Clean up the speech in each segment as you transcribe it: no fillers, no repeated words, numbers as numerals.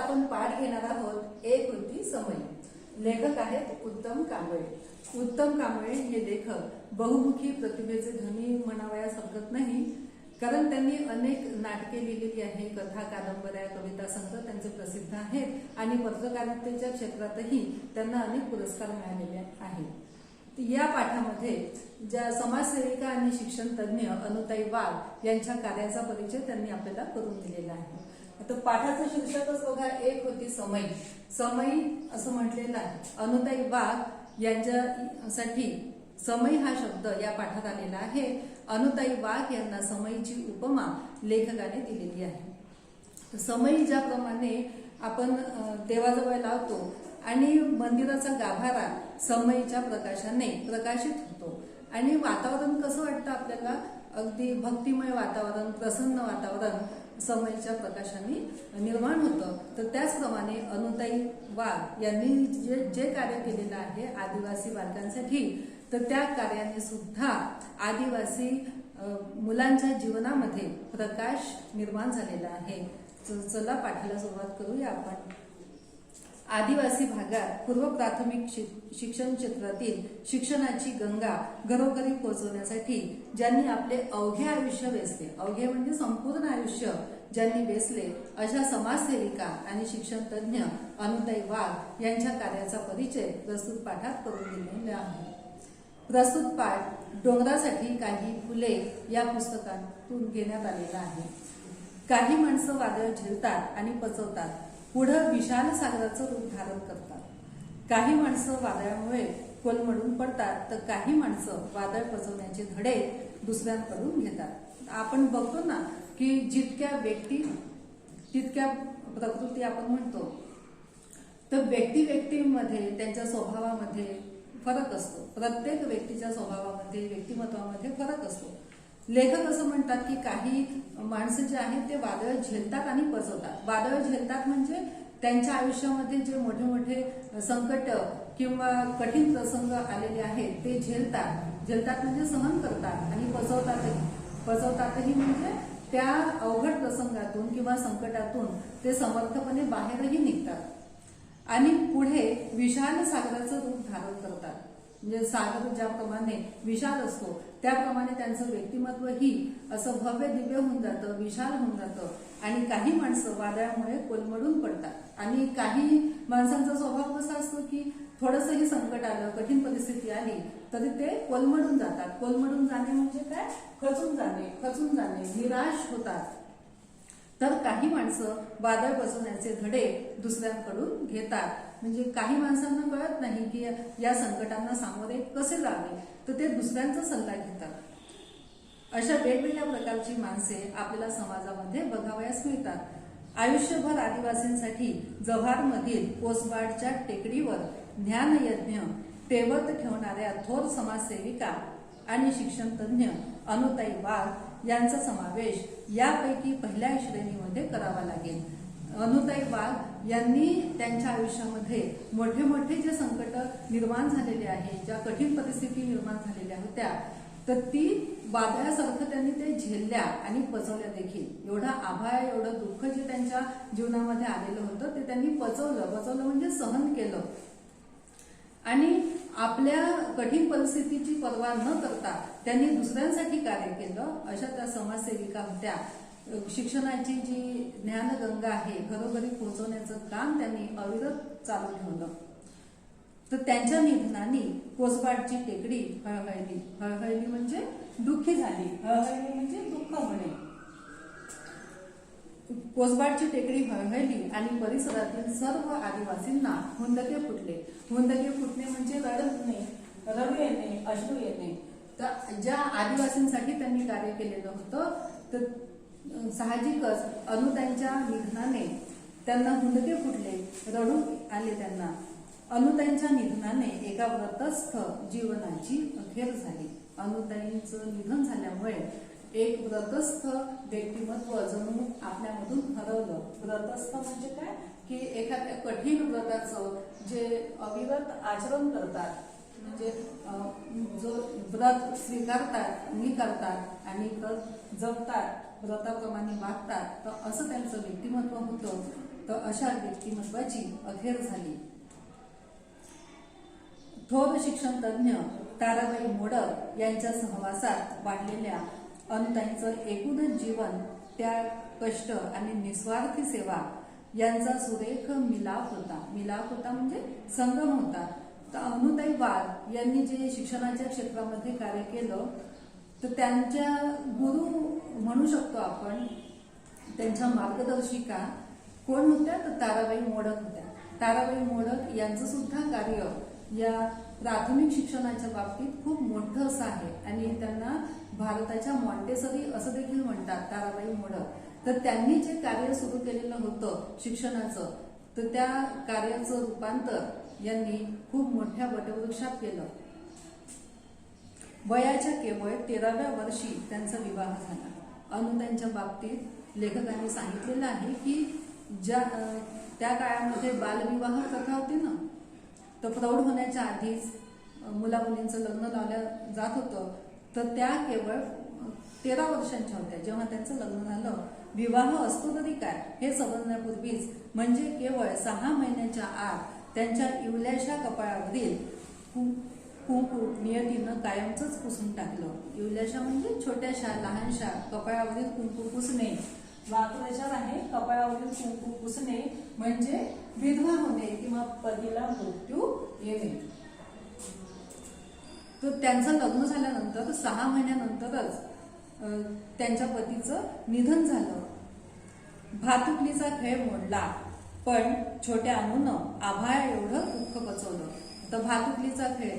आपण पाठ घेणार आहोत एक होती समय। लेखक आहेत उत्तम कांबळे। उत्तम कांबळे हे लेखक बहुमुखी प्रतिभेचे धनी म्हणावयास हरकत नाही, कारण त्यांनी अनेक नाटके लिहिलेली आहे, कथा, कादंबऱ्या, कविता संग्रह त्यांचे प्रसिद्ध आहेत आणि पत्रकारितेच्या क्षेत्रातही त्यांना अनेक पुरस्कार मिळालेले आहेत। या पाठामध्ये ज्या समाजसेविका आणि शिक्षण तज्ञ अनुताई वाघ यांच्या कार्याचा परिचय त्यांनी आपल्याला करून दिलेला आहे। आता पाठाचं शीर्षकच बघा, एक होती समय। समय असं म्हटलेलं आहे। अनुताई वाघ यांच्यासाठी समय हा शब्द या पाठात आलेला आहे। अनुताई वाघ यांना समयची उपमा लेखकाने दिलेली आहे। समय ज्याप्रमाणे आपण देवाजवळ लावतो आणि मंदिराचा गाभारा समयीच्या प्रकाशाने प्रकाशित होतो आणि वातावरण कसं वाटतं आपल्याला, अगदी भक्तिमय वातावरण, प्रसन्न वातावरण समयीच्या प्रकाशाने निर्माण होतं। तर त्याचप्रमाणे अनुताई वाघ यांनी जे कार्य केलेलं आहे आदिवासी बालकांसाठी, तर त्या कार्याने सुद्धा आदिवासी मुलांच्या जीवनामध्ये प्रकाश निर्माण झालेला आहे। चला पाठाला सुरुवात करूया आपण। आदिवासी भागात पूर्व प्राथमिक शिक्षण क्षेत्रातील शिक्षणाची गंगा घरोघरी पोहोचवण्यासाठी ज्यांनी आपले अवघे आयुष्य वेचले, अवघे म्हणजे संपूर्ण आयुष्य ज्यांनी वेचले, अशा समाजसेविका आणि शिक्षण तज्ञ अनुताई वाघ यांच्या कार्याचा परिचय प्रस्तुत पाठात करून दिलेला आहे। प्रस्तुत पाठ डोंगरासाठी काही फुले या पुस्तकातून घेण्यात आलेला आहे। काही माणसं वादळ झेलतात आणि पचवतात, पुढं विशाल सागराचं रूप धारण करतात। काही माणसं वादळामुळे कोलमडून पडतात, तर काही माणसं वादळ पचवण्याचे धडे दुसऱ्यांकडून घेतात। आपण बघतो ना की जितक्या व्यक्ती तितक्या प्रकृती आपण म्हणतो, तर व्यक्तीमध्ये त्यांच्या स्वभावामध्ये फरक असतो। प्रत्येक व्यक्तीच्या स्वभावामध्ये, व्यक्तिमत्वामध्ये फरक असतो। लेखक असं म्हणतात की काही माणसं जे आहेत ते वादळ झेलतात आणि पचवतात। वादळ झेलतात म्हणजे त्यांच्या आयुष्यामध्ये जे मोठे मोठे संकट किंवा कठीण प्रसंग आलेले आहेत ते झेलतात म्हणजे सहन करतात, आणि पचवतातही म्हणजे त्या अवघड प्रसंगातून किंवा संकटातून ते समर्थपणे बाहेरही निघतात आणि पुढे विशाल सागराचं रूप धारण करतात। म्हणजे सागर ज्याप्रमाणे विशाल असतो त्याप्रमाणे त्यांचं व्यक्तिमत्वही असं भव्य दिव्य होऊन जातं, विशाल होऊन जातं। आणि काही माणसं वादळामुळे कोलमडून पडतात आणि काही माणसांचा स्वभाव कसा असतो की थोडंसंही संकट आलं, कठीण परिस्थिती आली तरी ते कोलमडून जातात। कोलमडून जाणे म्हणजे काय, खचून जाणे, निराश होतात। तर काही माणसं वादळ बसवण्याचे धडे दुसऱ्यांकडून घेतात। म्हणजे काही माणसांना कळत नाही की या संकटांना सामोरे कसे जावे, तर ते दुसऱ्यांचा सल्ला घेतात। अशा वेगवेगळ्या प्रकारची माणसे आपल्याला समाजामध्ये बघावयास मिळतात। आयुष्यभर आदिवासींसाठी जव्हारमधील कोसबाडच्या टेकडीवर ज्ञानयज्ञ पेवत ठेवणाऱ्या थोर समाजसेविका आणि शिक्षण तज्ञ अनुताई वाघ यांचा समावेश यापैकी पहिल्या श्रेणीमध्ये करावा लागेल। अनुताई वाघ यांनी त्यांच्या आयुष्यामध्ये मोठे मोठे जे संकट निर्माण झालेले आहेत, ज्या कठीण परिस्थिती निर्माण झालेल्या होत्या, तर ती वादळासारखं त्यांनी ते झेलल्या आणि पचवल्या देखील। एवढा आभाळ, एवढं दुःख जे त्यांच्या जीवनामध्ये आलेलं होतं ते त्यांनी पचवलं म्हणजे सहन केलं आणि आपल्या कठीण परिस्थितीची पर्वा न करता त्यांनी दुसऱ्यांसाठी कार्य केलं। अशा त्या समाजसेविका होत्या। शिक्षणाची जी ज्ञानगंगा आहे घरोघरी पोहोचवण्याचं काम त्यांनी अविरत चालू ठेवलं। तर त्यांच्या निधनाने कोसबाडची टेकडी हळहळली म्हणजे दुःखी झाली, हळहळली म्हणजे दुःख होणे। कोसबाडची टेकडी हळहळली आणि परिसरातील सर्व आदिवासींना हुंदके फुटले। हुंदके फुटणे म्हणजे रडू येणे, अश्रू येणे। तर ज्या आदिवासींसाठी त्यांनी कार्य केलेलं होतं, तर साहजिकच अनुताईंच्या निधनाने त्यांना हुंदके फुटले, रडू आले त्यांना। अनुताईंच्या निधनाने एका व्रतस्थ जीवनाची अखेर झाली। अनुताईंचं निधन झाल्यामुळे एक व्रतस्थ व्यक्तिमत्व जणू आपल्यामधून हरवलं। व्रतस्थ म्हणजे काय की एखाद्या कठीण व्रताचं जे अविरत आचरण करतात, म्हणजे जो व्रत स्वीकारतात आणि व्रत जपतात, व्रताप्रमाणे वागतात, तर असं त्यांचं व्यक्तिमत्व होतं। तर अशा व्यक्तिमत्वाची अखेर झाली. थोर शिक्षण तज्ञ ताराबाई मोडक यांच्या सहवासात वाढलेल्या अनुताईंचं एकूणच जीवन त्या कष्ट आणि निस्वार्थी सेवा यांचा सुरेख मिलाप होता म्हणजे संगम होता. तर अनुताई वाघ यांनी जे शिक्षणाच्या क्षेत्रामध्ये कार्य केलं तर त्यांच्या गुरु म्हणू शकतो आपण. त्यांच्या मार्गदर्शिका कोण होत्या तर ताराबाई मोडक होत्या. ताराबाई मोडक यांचं सुद्धा कार्य या प्राथमिक शिक्षणाच्या बाबतीत खूप मोठं असं आहे आणि त्यांना भारताच्या मॉन्टेसरी असं देखील म्हणतात ताराबाई मोडक. तर त्यांनी जे कार्य सुरू केलेलं होतं शिक्षणाचं तर त्या कार्याचं रूपांतर यांनी खूप मोठ्या वटवृक्षात केलं. वयाच्या केवळ 13व्या वर्षी त्यांचा विवाह झाला. अनुताईंच्या बाबतीत लेखकांनी सांगितलेलं आहे की त्या काळामध्ये बालविवाह प्रथा होती ना, तर प्रौढ होण्याच्या आधीच मुलामुलींचं लग्न लावलं जात होतं. तर त्या केवळ 13 वर्षांच्या होत्या जेव्हा त्यांचं लग्न झालं. विवाह असतो तरी काय हे समजण्यापूर्वीच म्हणजे केवळ 6 महिन्याच्या आत त्यांच्या इवल्याशा कपाळावरील कुंकू नियतीनं कायमच पुसून टाकलं. इवल्याशा म्हणजे छोट्याशा लहानशा कपाळावरील कुंकू पुसणे. वाक्प्रचार आहे कपाळावरील कुंकू पुसणे म्हणजे विधवा होणे किंवा पतीला मृत्यू येणे. तर त्यांचं लग्न झाल्यानंतर 6 महिन्यानंतरच त्यांच्या पतीचं निधन झालं. भातुकलीचा खेळ मोडला पण छोट्या अनूनं आभाळा एवढं दुःख पचवलं. तर भातुकलीचा खेळ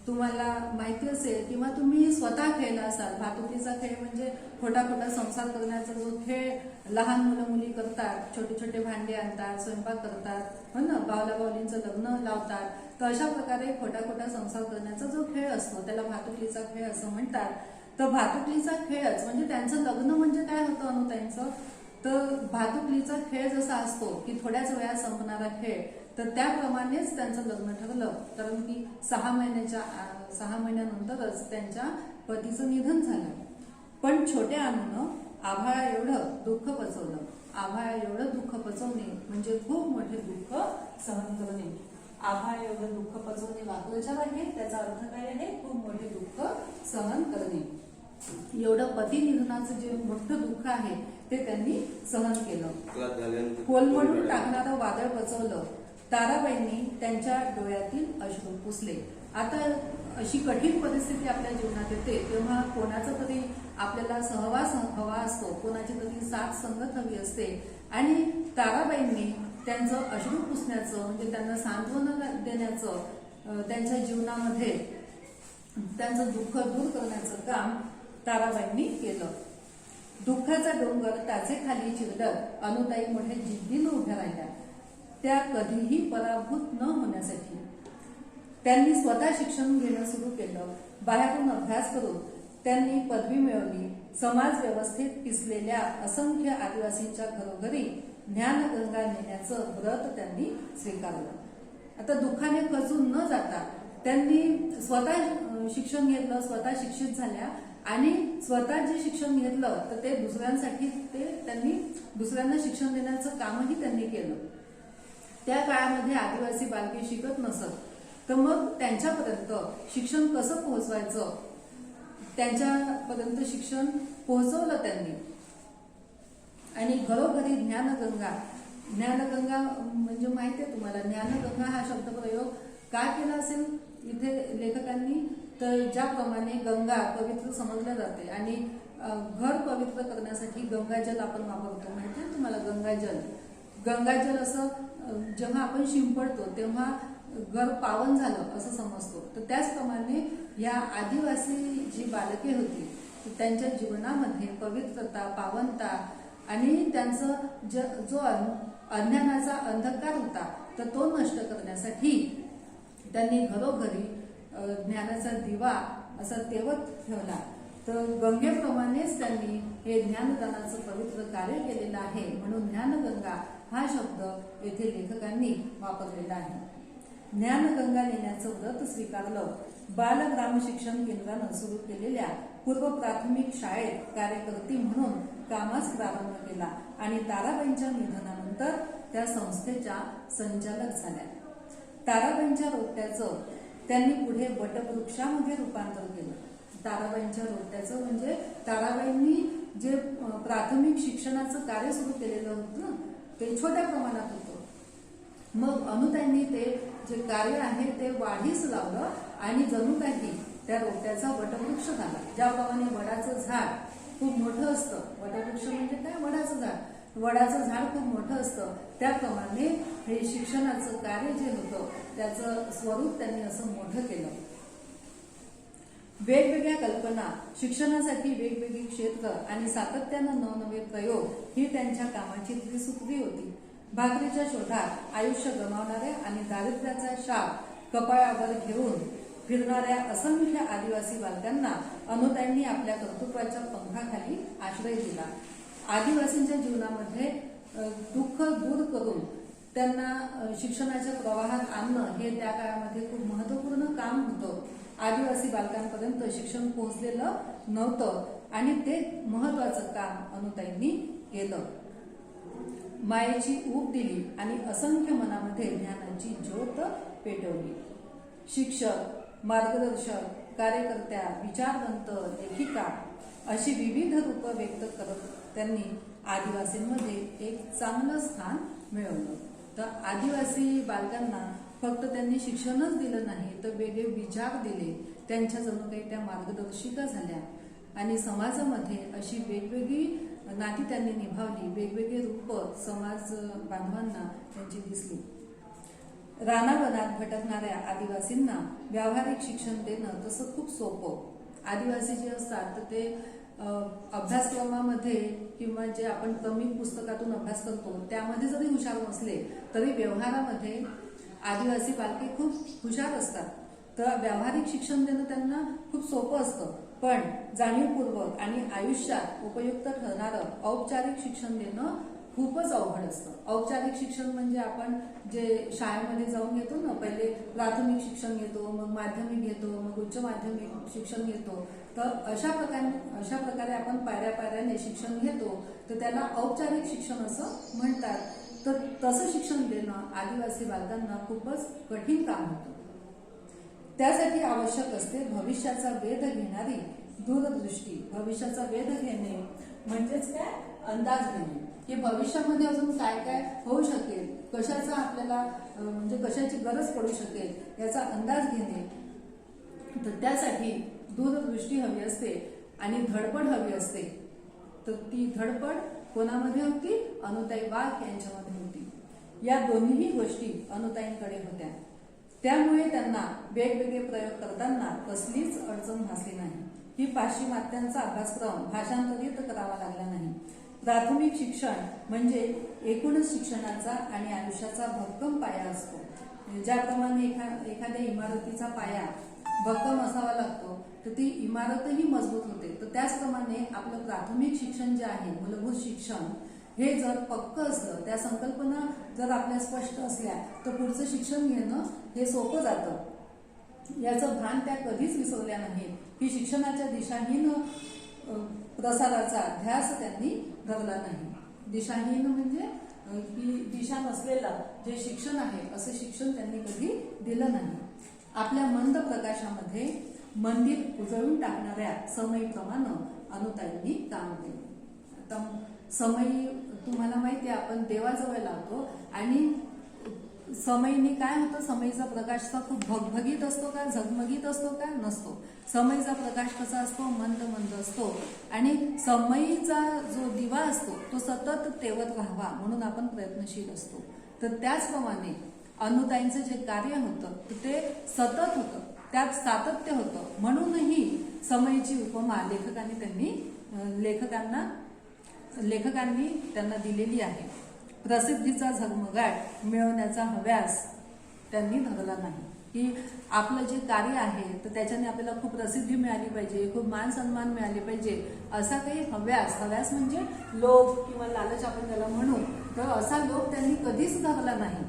तुम्हाला माहिती असेल किंवा तुम्ही स्वतः खेळला असाल. भातुकलीचा खेळ म्हणजे खोटा संसार करण्याचा जो खेळ लहान मुलं मुली करतात. छोटे छोटे भांडे आणतात, स्वयंपाक करतात, हो ना, बावला बावलींचं लग्न लावतात. तर अशा प्रकारे खोटा संसार करण्याचा जो खेळ असतो त्याला भातुकलीचा खेळ असं म्हणतात. तर भातुकलीचा खेळच म्हणजे त्यांचं लग्न म्हणजे काय होतं अनुताईंचं तर भातुकलीचा खेळ जसा असतो की थोड्याच वेळात संपणारा खेळ तर त्याप्रमाणेच त्यांचं लग्न ठरलं. कारण की 6 महिन्यानंतरच त्यांच्या पतीचं निधन झालं. पण छोट्या अनूनं आभाळा एवढं दुःख पचवलं. आभाळा एवढं दुःख पचवणे म्हणजे खूप मोठे दुःख सहन करणे. आभाळा एवढं दुःख पचवणे वाक्प्रचार आहे. त्याचा अर्थ काय आहे खूप मोठे दुःख सहन करणे. एवढं पती निधनाचं जे मोठं दुःख आहे ते त्यांनी सहन केलं. कोलमडून टाकणारं वादळ पचवलं. ताराबाईंनी त्यांच्या डोळ्यातील अश्रू पुसले. आता अशी कठीण परिस्थिती आपल्या जीवनात येते तेव्हा कोणाचा तरी आपल्याला सहवास हवा असतो, कोणाची तरी साथ संगत हवी असते आणि ताराबाईंनी त्यांचं अश्रू पुसण्याचं म्हणजे त्यांना सांत्वना देण्याचं त्यांच्या जीवनामध्ये त्यांचं दुःख दूर करण्याचं काम ताराबाईंनी केलं. दुःखाचा डोंगर त्याचे खाली चिरडत अनुताई मोठ्या जिद्दीनं उभ्या राहिल्या. त्या कधीही पराभूत न होण्यासाठी त्यांनी स्वतः शिक्षण घेणं सुरू केलं. बाहेरून अभ्यास करून त्यांनी पदवी मिळवली. समाज व्यवस्थेत पिसलेल्या असंख्य आदिवासींच्या घरोघरी ज्ञानगंगा नेण्याचं व्रत त्यांनी स्वीकारलं. आता दुःखाने खचून न जाता त्यांनी स्वतः शिक्षण घेतलं, स्वतः शिक्षित झाल्या आणि स्वतः जे शिक्षण घेतलं तर ते दुसऱ्यांसाठी त्यांनी दुसऱ्यांना शिक्षण देण्याचं कामही त्यांनी केलं. त्या काळामध्ये आदिवासी बालके शिकत नसत तर मग त्यांच्यापर्यंत शिक्षण कसं पोहोचवायचं त्यांच्यापर्यंत शिक्षण पोहोचवलं त्यांनी. आणि घरोघरी ज्ञानगंगा म्हणजे माहिती आहे तुम्हाला ज्ञानगंगा हा शब्दप्रयोग का केला असेल इथे लेखकांनी तर ज्याप्रमाणे गंगा पवित्र समजल्या जाते आणि घर पवित्र करण्यासाठी गंगाजल आपण वापरतो. माहिती आहे तुम्हाला गंगाजल असं जेव्हा आपण शिंपडतो तेव्हा घर पावन झालं असं समजतो. तर त्याचप्रमाणे या आदिवासी जी बालके होती त्यांच्या जीवनामध्ये पवित्रता, पावनता आणि त्यांचं जो अज्ञानाचा अंधकार होता तर तो नष्ट करण्यासाठी त्यांनी घरोघरी ज्ञानाचा दिवा असा तेवत ठेवला. तर गंगेप्रमाणेच त्यांनी हे ज्ञानदानाचं पवित्र कार्य केलेलं आहे. म्हणून ज्ञानगंगा हा शब्द येथे लेखकांनी वापरलेला आहे. ज्ञानगंगा नेण्याचं व्रत स्वीकारलं. बालग्राम शिक्षण केंद्रानं सुरू केलेल्या पूर्व प्राथमिक शाळेत कार्यकर्ती म्हणून कामास प्रारंभ केला आणि ताराबाईंच्या निधनानंतर त्या संस्थेच्या संचालक झाल्या. ताराबाईंच्या रोट्याचं त्यांनी पुढे वटवृक्षामध्ये रूपांतर केलं. ताराबाईंच्या रोट्याचं म्हणजे ताराबाईंनी जे प्राथमिक शिक्षणाचं कार्य सुरू केलेलं होतं ना, ते छोट्या प्रमाणात होतं. मग अनुताईंनी ते जे कार्य आहे ते वाढीस लावलं आणि जणू काही त्या रोट्याचा वटवृक्ष झाला. ज्याप्रमाणे वडाचं झाड खूप मोठं असतं, वटवृक्ष म्हणजे काय, वडाचं झाड, वडाचं झाड खूप मोठं असतं, त्याप्रमाणे हे शिक्षणाचं कार्य जे होतं त्याचं स्वरूप त्यांनी असं मोठं केलं. वेगवेगळ्या कल्पना, शिक्षणासाठी वेगवेगळी क्षेत्र आणि सातत्यानं नवनवे प्रयोग ही त्यांच्या कामाची त्रिसूत्री होती. भाकरीच्या शोधात आयुष्य गमावणाऱ्या आणि दारिद्र्याचा शाप कपाळावर घेऊन फिरणाऱ्या असंख्य आदिवासी बालकांना अनुताईंनी आपल्या कर्तृत्वाच्या पंखाखाली आश्रय दिला. आदिवासींच्या जीवनामध्ये दुःख दूर करून त्यांना शिक्षणाच्या प्रवाहात आणणं हे त्या काळामध्ये खूप महत्वपूर्ण काम होतं. आदिवासी बालकांपर्यंत शिक्षण पोहोचलेलं नव्हतं आणि ते महत्वाचं काम अनुताईंनी केलं. मायेची ऊब दिली आणि असंख्य मनामध्ये ज्ञानाची ज्योत पेटवली. शिक्षक, मार्गदर्शक, कार्यकर्त्या, विचारवंत, लेखिका अशी विविध रूपं व्यक्त करत त्यांनी आदिवासींमध्ये एक चांगलं स्थान मिळवलं. तर आदिवासी बालकांना फक्त त्यांनी शिक्षणच दिलं नाही तर वेगळे विचार दिले, त्यांच्या जणू काही त्या मार्गदर्शिका झाल्या आणि समाजामध्ये अशी वेगवेगळी नाती त्यांनी निभावली, वेगवेगळे रूप समाज बांधवांना त्यांची दिसली. रानावनात भटकणाऱ्या आदिवासींना व्यावहारिक शिक्षण देणं तसं खूप सोपं. आदिवासी जे असतात तर ते अभ्यासक्रमामध्ये किंवा जे आपण कमी पुस्तकातून अभ्यास करतो त्यामध्ये जरी हुशार नसले तरी व्यवहारामध्ये आदिवासी बालके खूप हुशार असतात. तर व्यावहारिक शिक्षण देणं त्यांना खूप सोपं असतं, पण जाणीवपूर्वक आणि आयुष्यात उपयुक्त ठरणारं औपचारिक शिक्षण देणं खूपच अवघड असतं. औपचारिक शिक्षण म्हणजे आपण जे शाळेमध्ये जाऊन घेतो ना, पहिले प्राथमिक शिक्षण घेतो, मग माध्यमिक घेतो, मग उच्च माध्यमिक शिक्षण घेतो. तर अशा प्रकारे आपण पायऱ्याने शिक्षण घेतो, तर त्याला औपचारिक शिक्षण असं म्हणतात. तर तसं शिक्षण देणं आदिवासी बालकांना खूपच कठीण काम होतं. त्यासाठी आवश्यक असते भविष्याचा वेध घेणारी दूरदृष्टी. भविष्याचा वेध घेणे म्हणजेच काय, अंदाज घेणे की भविष्यामध्ये अजून काय काय होऊ शकेल, कशाचा आपल्याला म्हणजे कशाची गरज पडू शकेल याचा अंदाज घेणे. तर त्यासाठी दूरदृष्टी हवी असते आणि धडपड हवी असते. तर ती धडपड कोणामध्ये होती, अनुताई वाघ यांच्यामध्ये होती. या दोन्ही गोष्टी अनुताईंकडे होत्या. त्यामुळे त्यांना वेगवेगळे प्रयोग करताना कसलीच अडचण भासली नाही. ही पाश्चिमात्यांचा अभ्यासक्रम भाषांतरित करावा लागला नाही. प्राथमिक शिक्षण म्हणजे एकूणच शिक्षणाचा आणि आयुष्याचा भक्कम पाया असतो. ज्याप्रमाणे एखाद्या इमारतीचा पाया भक्कम असावा लागतो तर ती इमारतही मजबूत होते. तर त्याचप्रमाणे आपलं प्राथमिक शिक्षण जे आहे, मूलभूत शिक्षण, हे जर पक्क असलं, त्या संकल्पना जर आपल्या स्पष्ट असल्या तर पुढचं शिक्षण घेणं हे सोपं जातं. याचं भान त्या कधीच विसरल्या नाहीत की शिक्षणाच्या दिशाहीन प्रसाराचा ध्यास त्यांनी धरला नाही. दिशाहीन म्हणजे की दिशा नसलेलं जे शिक्षण आहे असं शिक्षण त्यांनी कधी दिलं नाही. आपल्या मंद प्रकाशामध्ये मंदिर उजळून टाकणाऱ्या समईप्रमाणे अनुताईंनी काम केलं. आता समई तुम्हाला माहिती आहे, आपण देवाजवळ लावतो आणि समईने काय होतं, समईचा प्रकाश तर खूप भगभगीत असतो का, झगमगीत असतो का, नसतो. समईचा प्रकाश कसा असतो, मंद मंद असतो आणि समईचा जो दिवा असतो तो सतत तेवत राहावा म्हणून आपण प्रयत्नशील असतो. तर त्याचप्रमाणे अनुताईंचं जे कार्य होतं ते सतत होतं, त्यात सातत्य होतं. म्हणूनही समईची उपमा लेखकांनी त्यांना दिलेली आहे. प्रसिद्धीचा झगमगाट मिळवण्याचा हव्यास त्यांनी धरला नाही की आपलं जे कार्य आहे तर त्याच्याने आपल्याला खूप प्रसिद्धी मिळाली पाहिजे, खूप मान सन्मान मिळाले पाहिजे, असा काही हव्यास म्हणजे लोभ किंवा लालच आपण त्याला म्हणू, तर असा लोभ त्यांनी कधीच धरला नाही.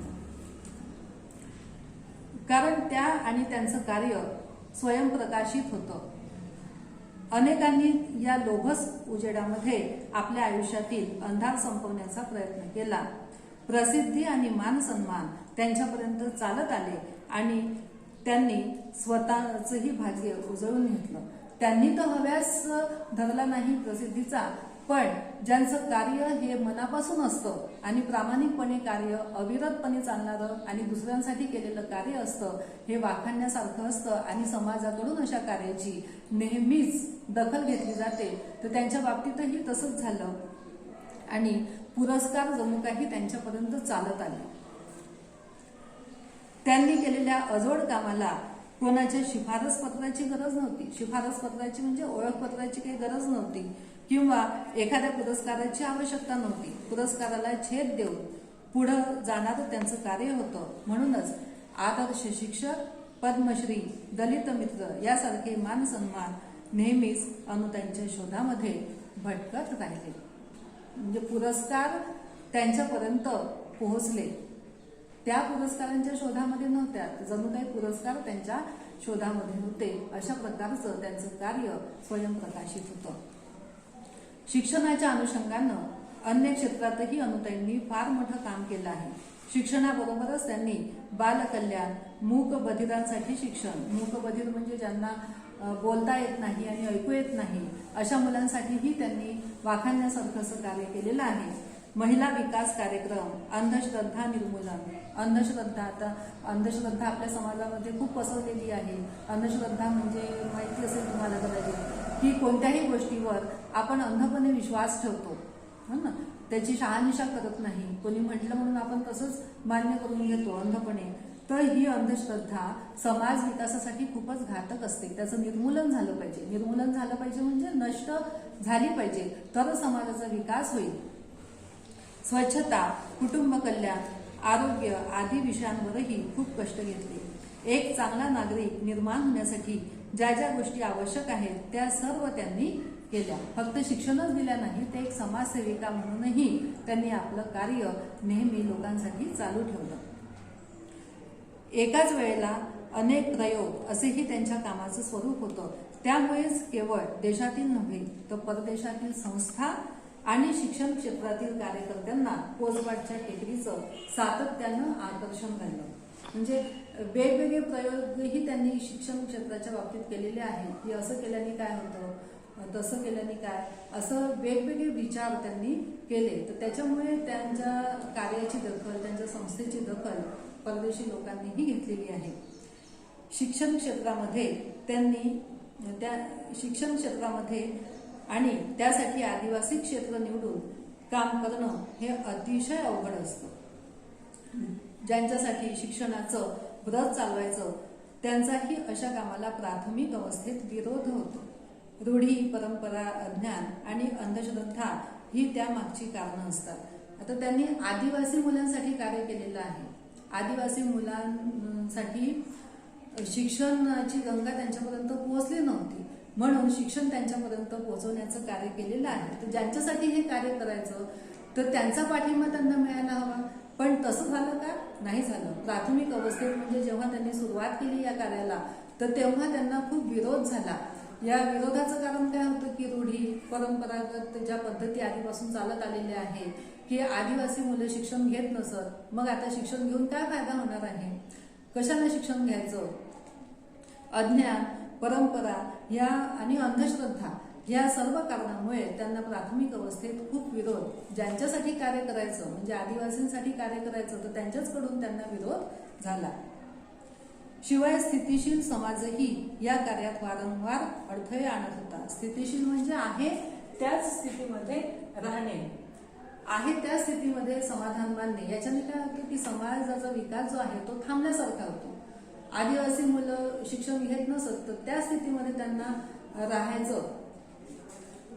कारण त्या आणि त्यांचं कार्य स्वयंप्रकाशित होतं. अनेकांनी या लोभस उजेडामध्ये आपल्या आयुष्यातील अंधार संपवण्याचा प्रयत्न केला. प्रसिद्धी आणि मान सन्मान त्यांच्यापर्यंत चालत आले आणि त्यांनी स्वतःचंही भाग्य उजळून घेतलं. त्यांनी तर हव्यास धरला नाही प्रसिद्धीचा, पण ज्यांचं कार्य हे मनापासून असतं आणि प्रामाणिकपणे कार्य अविरतपणे चालणारं आणि दुसऱ्यांसाठी केलेलं कार्य असतं, हे वाखाणण्यासारखं असतं आणि समाजाकडून अशा कार्याची नेहमीच दखल घेतली जाते. तर त्यांच्या बाबतीतही तसंच झालं आणि पुरस्कार जणू काही त्यांच्यापर्यंत चालत आले. त्यांनी केलेल्या अजोड कामाला कोणाच्या शिफारस पत्राची गरज नव्हती. शिफारस पत्राची म्हणजे ओळखपत्राची काही गरज नव्हती किंवा एखाद्या पुरस्काराची आवश्यकता नव्हती. पुरस्काराला छेद देऊन पुढं जाणारं त्यांचं कार्य होतं. म्हणूनच आदर्श शिक्षक, पद्मश्री, दलित मित्र यासारखे मान सन्मान नेहमीच अनुताईंच्या शोधामध्ये भटकत राहिले. म्हणजे पुरस्कार त्यांच्यापर्यंत पोहोचले, त्या पुरस्कारांच्या शोधामध्ये नव्हत्या, जणू काही पुरस्कार त्यांच्या शोधामध्ये होते. अशा प्रकारचं त्यांचं कार्य स्वयंप्रकाशित होतं. शिक्षणाच्या अनुषंगानं अन्य क्षेत्रातही अनुताईंनी फार मोठं काम केलं आहे. शिक्षणाबरोबरच त्यांनी बालकल्याण, मूक बधिरांसाठी शिक्षण, मूक बधिर म्हणजे ज्यांना बोलता येत नाही आणि ऐकू येत नाही अशा मुलांसाठीही त्यांनी वाखाणण्यासारखं असं कार्य केलेलं आहे. महिला विकास कार्यक्रम, अंधश्रद्धा निर्मूलन. अंधश्रद्धा, आता अंधश्रद्धा आपल्या समाजामध्ये खूप पसरलेली आहे. अंधश्रद्धा म्हणजे माहिती असेल तुम्हाला कदाचित की कोणत्याही गोष्टीवर आपण अंधपणे विश्वास ठेवतो, हो ना, त्याची शहानिशा करत नाही. कोणी म्हटलं म्हणून आपण तसंच मान्य करून घेतो अंधपणे. तर ही अंधश्रद्धा समाज विकासासाठी खूपच घातक असते. त्याचं निर्मूलन झालं पाहिजे. निर्मूलन झालं पाहिजे म्हणजे नष्ट झाली पाहिजे, तर समाजाचा विकास होईल. स्वच्छता, कुटुंब कल्याण, आरोग्य आदी विषयांवरही खूप कष्ट घेतले. एक चांगला नागरिक निर्माण होण्यासाठी ज्या ज्या गोष्टी आवश्यक आहेत त्या सर्व त्यांनी केल्या. फक्त शिक्षणच दिलं नाही, ते एक समाजसेविका म्हणूनही त्यांनी आपलं कार्य नेहमी लोकांसाठी चालू ठेवलं. एकाच वेळेला अनेक प्रयोग असेही त्यांच्या कामाचं स्वरूप होतं. त्यामुळेच केवळ देशातील नव्हे तर परदेशातील संस्था आणि शिक्षण क्षेत्रातील कार्यकर्त्यांना कोसबाटच्या टेकडीचं सातत्यानं आकर्षण राहिलं. म्हणजे वेगवेगळे प्रयोगही त्यांनी शिक्षण क्षेत्राच्या बाबतीत केलेले आहेत की असं केल्याने काय होतं, तसं केल्याने काय, असं वेगवेगळे विचार त्यांनी केले. तर त्याच्यामुळे त्यांच्या कार्याची दखल, त्यांच्या संस्थेची दखल परदेशी लोकांनीही घेतलेली आहे. शिक्षण क्षेत्रामध्ये त्यांनी शिक्षण क्षेत्रामध्ये आणि त्यासाठी आदिवासी क्षेत्र निवडून काम करणं हे अतिशय अवघड असतं. ज्यांच्यासाठी शिक्षणाचं व्रत चालवायचं त्यांचाही अशा कामाला प्राथमिक अवस्थेत विरोध होतो. रूढी, परंपरा, अज्ञान आणि अंधश्रद्धा ही त्यामागची कारणं असतात. आता त्यांनी आदिवासी मुलांसाठी कार्य केलेलं आहे. आदिवासी मुलांसाठी शिक्षणाची गंगा त्यांच्यापर्यंत पोहोचली नव्हती, म्हणून शिक्षण त्यांच्यापर्यंत पोहोचवण्याचं कार्य केलेलं आहे. तर ज्यांच्यासाठी हे कार्य करायचं तर त्यांचा पाठिंबा त्यांना मिळायला हवा. पण तसं झालं का? नाही झालं. प्राथमिक अवस्थेत म्हणजे जेव्हा त्यांनी सुरुवात केली या कार्याला तर तेव्हा त्यांना खूप विरोध झाला. या विरोधाचं कारण काय होतं की रूढी, परंपरागत ज्या पद्धती आधीपासून चालत आलेल्या आहेत की आदिवासी मुलं शिक्षण घेत नसत, मग आता शिक्षण घेऊन काय फायदा होणार आहे, कशाला शिक्षण घ्यायचं. अज्ञान, परंपरा या आणि अंधश्रद्धा या सर्व कारणामुळे त्यांना प्राथमिक अवस्थेत खूप विरोध, ज्यांच्यासाठी कार्य करायचं म्हणजे आदिवासींसाठी कार्य करायचं तर त्यांच्याचकडून त्यांना विरोध झाला. शिवाय स्थितीशील समाजही या कार्यात वारंवार अडथळे आणत होता. स्थितीशील म्हणजे आहे त्याच स्थितीमध्ये राहणे, आहे त्या स्थितीमध्ये समाधान मानणे. याच्याने काय होतं की समाजाचा विकास जो आहे तो थांबल्यासारखा होतो. आदिवासी मुलं शिक्षण घेत नसत तर त्या स्थितीमध्ये त्यांना राहायचं,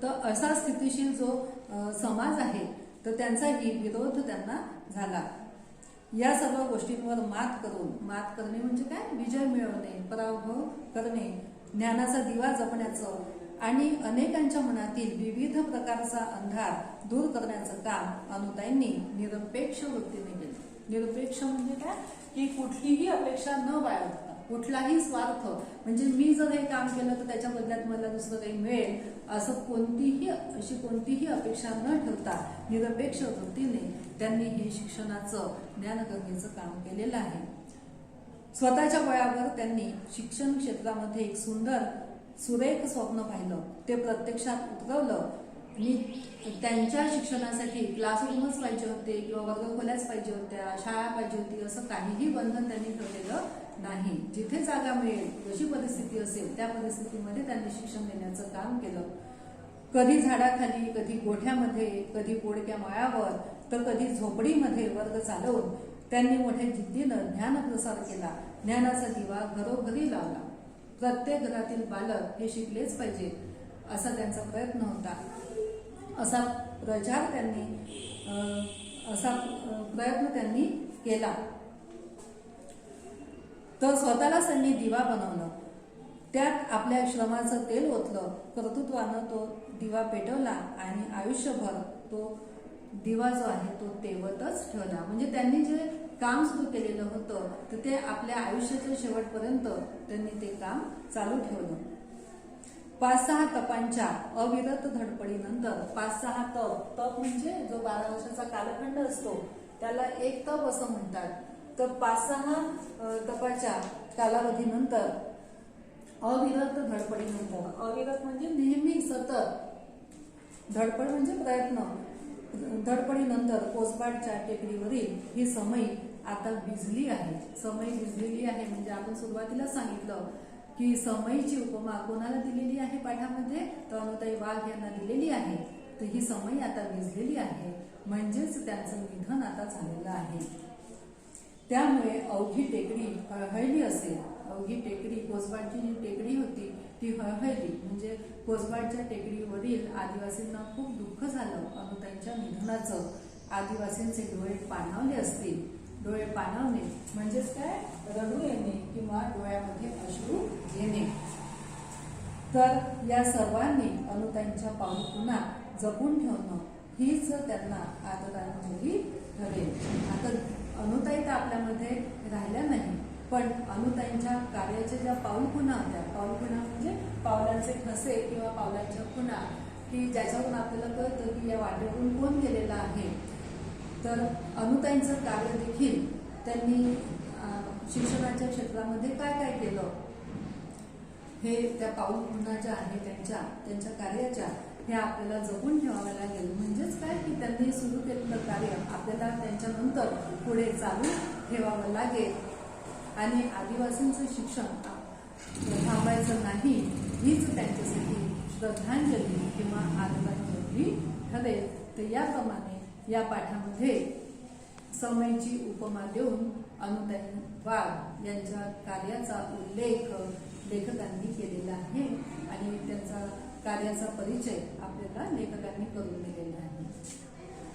तर असा स्थितीशील जो समाज आहे तर त्यांचाही विरोध त्यांना झाला. या सर्व गोष्टींवर मात करणे म्हणजे काय, विजय मिळवणे, पराभव करणे, ज्ञानाचा दिवा जपण्याचं आणि अनेकांच्या मनातील विविध प्रकारचा अंधार दूर करण्याचं काम अनुताईंनी निरपेक्ष वृत्तीने केलं. निरपेक्ष म्हणजे काय की कुठलीही अपेक्षा न बाळगता, कुठलाही स्वार्थ म्हणजे मी जर हे काम केलं तर त्याच्या बदल्यात मला दुसरं काही मिळेल असं अशी कोणतीही अपेक्षा न ठेवता निरपेक्ष वृत्तीने त्यांनी हे शिक्षणाचं ज्ञानगंगेचं काम केलेलं आहे. स्वतःच्या बळावर त्यांनी शिक्षण क्षेत्रामध्ये एक सुंदर सुरेख स्वप्न पाहिलं, ते प्रत्यक्षात उतरवलं आणि त्यांच्या शिक्षणासाठी क्लासरूमच पाहिजे होते किंवा वर्गखोल्याच पाहिजे होत्या, शाळा पाहिजे होती असं काहीही बंधन त्यांनी ठेवलेलं नाही. जिथे जागा मिळेल, जशी परिस्थिती असेल त्या परिस्थितीमध्ये त्यांनी शिक्षण देण्याचं काम केलं. कधी झाडाखाली, कधी गोठ्यामध्ये, कधी बोडक्या मळ्यावर तर कधी झोपडीमध्ये वर्ग चालवून त्यांनी मोठ्या जिद्दीनं ज्ञानप्रसार केला. ज्ञानाचा दिवा घरोघरी लावला. प्रत्येक घरातील बालक हे शिकलेच पाहिजे असा त्यांचा प्रयत्न होता. असा प्रयत्न त्यांनी केला. तर स्वतःलाच त्यांनी दिवा बनवलं, त्यात आपल्या श्रमाचं तेल ओतलं, कर्तृत्वानं तो दिवा पेटवला आणि आयुष्यभर तो दिवा जो आहे तो तेवतच ठेवला. म्हणजे त्यांनी जे काम सुरू केलेलं होतं तर ते आपल्या आयुष्याच्या शेवटपर्यंत त्यांनी ते काम चालू ठेवलं. 5-6 तपांच्या अविरत धडपडीनंतर 5-6 तप म्हणजे जो 12 वर्षाचा कालखंड असतो त्याला एक तप असं म्हणतात. तर 5-6 तपाच्या कालावधीनंतर अविरत धडपडीनंतर, अविरत म्हणजे नेहमी सतत, धडपड म्हणजे प्रयत्न, धडपडीनंतर कोसबाडच्या टेकडीवरील ही समई आता भिजली आहे. समई भिजलेली आहे म्हणजे आपण सुरुवातीला सांगितलं की समईची उपमा कोणाला दिलेली आहे पाठामध्ये, तर अनुताई वाघ यांना दिलेली आहे. तर ही समई आता भिजलेली आहे म्हणजेच त्यांचं निधन आता झालेलं आहे. त्यामुळे अवघी टेकडी हळहळली असेल. अवघी टेकडी, कोसबाडची जी टेकडी होती ती हळहळली म्हणजे कोसबाडच्या टेकडीवरील आदिवासींना खूप दुःख झालं अनुताईंच्या निधनाचं. आदिवासींचे डोळे पाणावले असतील. डोळे पाणावणे म्हणजेच काय, रडू येणे किंवा डोळ्यामध्ये अश्रू येणे. तर या सर्वांनी अनुताईंच्या पावलखुणा जपून ठेवणं हीच त्यांना आदरांजली ठरेल. आता अनुताई तर आपल्यामध्ये राहिल्या नाही, पण अनुताईंच्या कार्याच्या ज्या पाऊलखुणा होत्या, पाऊलखुणा म्हणजे पावलांचे ठसे किंवा पावलांच्या खुणा, की ज्याच्यावरून आपल्याला कळतं की या वाटेतून कोण गेलेला आहे. तर अनुताईंचं कार्य देखील त्यांनी शिक्षणाच्या क्षेत्रामध्ये काय काय केलं हे त्या पाऊलखुणा ज्या आहेत त्यांच्या कार्याच्या हे आपल्याला जपून ठेवावं लागेल. म्हणजेच काय की त्यांनी सुरू केलेलं कार्य आपल्याला त्यांच्यानंतर पुढे चालू ठेवावं लागेल आणि आदिवासींचं शिक्षण थांबायचं नाही हीच त्यांच्यासाठी श्रद्धांजली किंवा आदरांजली ठरेल. तर याप्रमाणे या पाठामध्ये समईची उपमा देऊन अनुताई वाघ यांच्या कार्याचा उल्लेख लेखकांनी केलेला आहे आणि त्यांचा कार्याचा परिचय आपल्याला लेखकांनी करून दिलेला आहे.